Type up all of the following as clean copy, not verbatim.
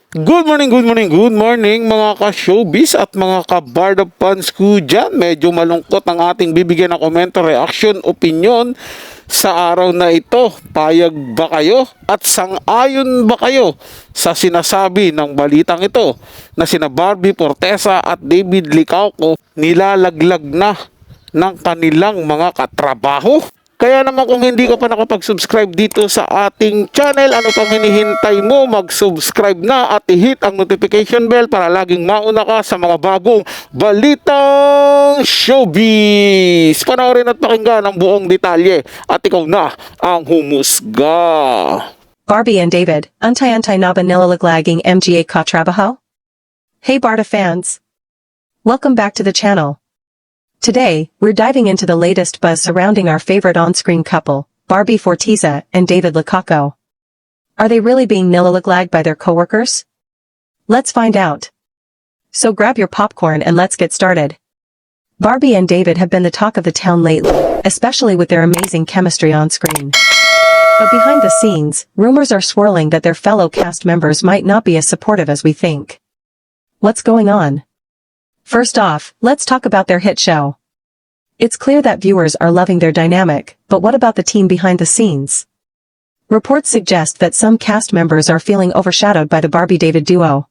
Good morning mga ka-showbiz at mga ka-Barda fans ko dyan. Medyo malungkot ang ating bibigyan ng komento, reaction, opinion sa araw na ito. Payag ba kayo at sang-ayon ba kayo sa sinasabi ng balitang ito na sina Barbie Fortesa at David Licauco nilalaglag na ng kanilang mga katrabaho? Kaya naman kung hindi ka pa nakapag-subscribe dito sa ating channel, ano pang hinihintay mo? Mag-subscribe na at i-hit ang notification bell para laging mauna ka sa mga bagong balitang showbiz. Panoorin at pakinggan ang buong detalye at ikaw na ang humusga. Barbie and David, antay-antay na ba nilalaglagging MGA katrabaho? Hey Barda fans! Welcome back to the channel. Today, we're diving into the latest buzz surrounding our favorite on-screen couple, Barbie Fortesa and David Licauco. Are they really being nilalaglagged by their coworkers? Let's find out. So grab your popcorn and let's get started. Barbie and David have been the talk of the town lately, especially with their amazing chemistry on screen. But behind the scenes, rumors are swirling that their fellow cast members might not be as supportive as we think. What's going on? First off, let's talk about their hit show. It's clear that viewers are loving their dynamic, but what about the team behind the scenes? Reports suggest that some cast members are feeling overshadowed by the Barbie-David duo.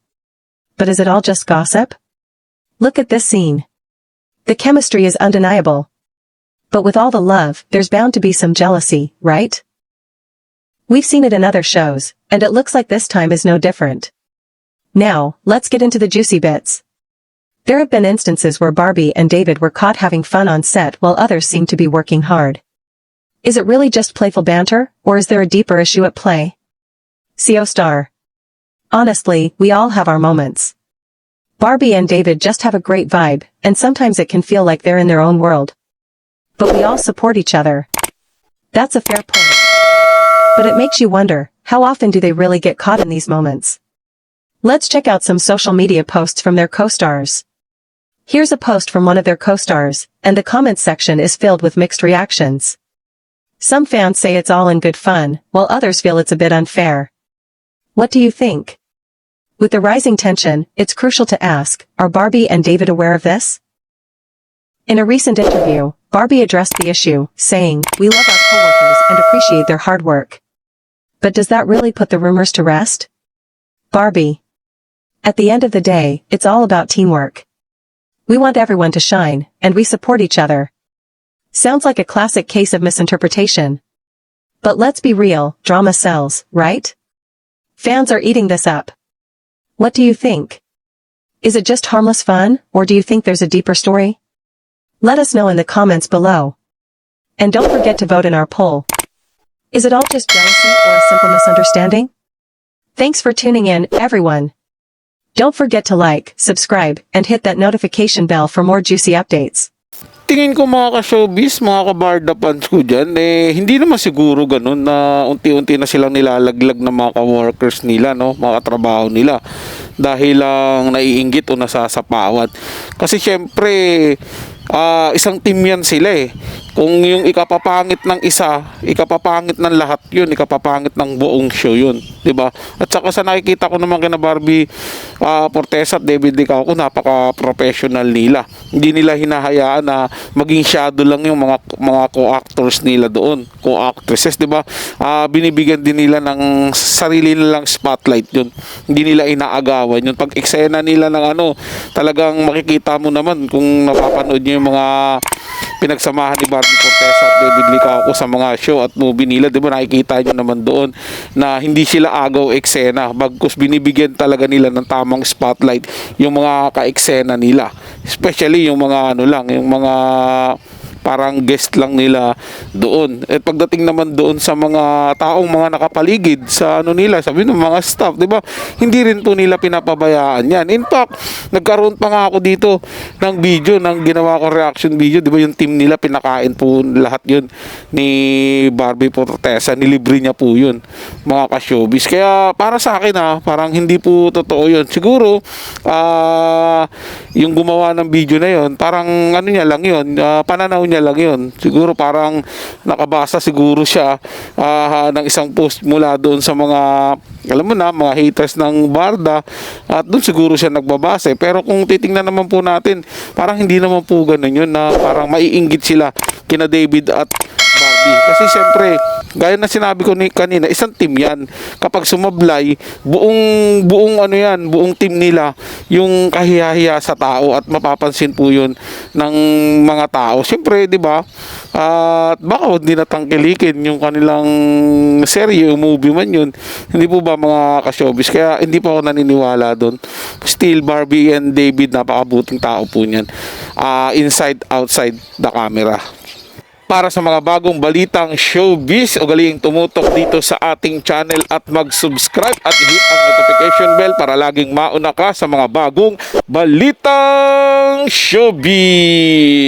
But is it all just gossip? Look at this scene. The chemistry is undeniable. But with all the love, there's bound to be some jealousy, right? We've seen it in other shows, and it looks like this time is no different. Now, let's get into the juicy bits. There have been instances where Barbie and David were caught having fun on set while others seem to be working hard. Is it really just playful banter, or is there a deeper issue at play? CO Star. Honestly, we all have our moments. Barbie and David just have a great vibe, and sometimes it can feel like they're in their own world. But we all support each other. That's a fair point. But it makes you wonder, how often do they really get caught in these moments? Let's check out some social media posts from their co-stars. Here's a post from one of their co-stars, and the comments section is filled with mixed reactions. Some fans say it's all in good fun, while others feel it's a bit unfair. What do you think? With the rising tension, it's crucial to ask, are Barbie and David aware of this? In a recent interview, Barbie addressed the issue, saying, "We love our coworkers and appreciate their hard work." But does that really put the rumors to rest? Barbie. At the end of the day, it's all about teamwork. We want everyone to shine, and we support each other. Sounds like a classic case of misinterpretation. But let's be real, drama sells, right? Fans are eating this up. What do you think? Is it just harmless fun, or do you think there's a deeper story? Let us know in the comments below. And don't forget to vote in our poll. Is it all just jealousy or a simple misunderstanding? Thanks for tuning in, everyone. Don't forget to like, subscribe, and hit that notification bell for more juicy updates. Tingin ko mga ka-showbiz, mga ka-Barda fans ko dyan, hindi naman siguro ganun na unti-unti na silang nilalaglag ng mga ka-workers nila, no? Mga katrabaho nila. Dahil lang naiinggit o nasasapawat. Kasi syempre, isang team yan sila eh. Kung yung ikapapangit ng isa, ikapapangit ng lahat yun, ikapapangit ng buong show yun, 'di ba? At saka sa nakikita ko naman kina Barbie Fortesa at David Licauco, napaka-professional nila. Hindi nila hinahayaan na maging shadow lang yung mga co-actors nila doon, co-actresses, 'di ba? Binibigyan din nila ng sarili nilang spotlight yun. Hindi nila inaagawan yun. Pag eksena nila ng talagang makikita mo naman kung napapanood niyo yung mga pinagsamahan ni Barbie Fortesa at David Licauco sa mga show at movie nila, di ba, nakikita nyo naman doon na hindi sila agaw eksena, bagkus binibigyan talaga nila ng tamang spotlight yung mga ka-eksena nila, especially yung mga yung mga parang guest lang nila doon. At pagdating naman doon sa mga taong mga nakapaligid sa nila, sabi ng mga staff, 'di ba? Hindi rin po nila pinapabayaan 'yan. In fact, nagkaroon pa nga ako dito ng video, ng ginawa ko reaction video, 'di ba? Yung team nila pinakain po lahat 'yun ni Barbie Fortesa, nilibre niya po 'yun, mga ka-showbiz. Kaya para sa akin parang hindi po totoo 'yun. Siguro yung gumawa ng video na 'yon, parang niya lang 'yun, pananaw niya niya lang yun. Siguro parang nakabasa siguro siya ng isang post mula doon sa mga, alam mo na, mga haters ng Barda, at doon siguro siya nagbabase. Pero kung titingnan naman po natin, parang hindi naman po ganun yun, na parang maiinggit sila kina David at Barbie. Kasi syempre, gaya na sinabi ko kanina, isang team yan. Kapag sumablay, buong ano yan, buong team nila yung kahiyahiya sa tao, at mapapansin po yun ng mga tao. Syempre, di ba? At baka wag din natangkilikin yung kanilang serye o movie man yun. Hindi po ba mga ka-showbiz? Kaya hindi po ako naniniwala doon. Still, Barbie and David, napakabuting tao po niyan. Inside, outside the camera. Para sa mga bagong balitang showbiz, ugaliing tumutok dito sa ating channel at mag-subscribe at hit ang notification bell para laging mauna ka sa mga bagong balitang showbiz.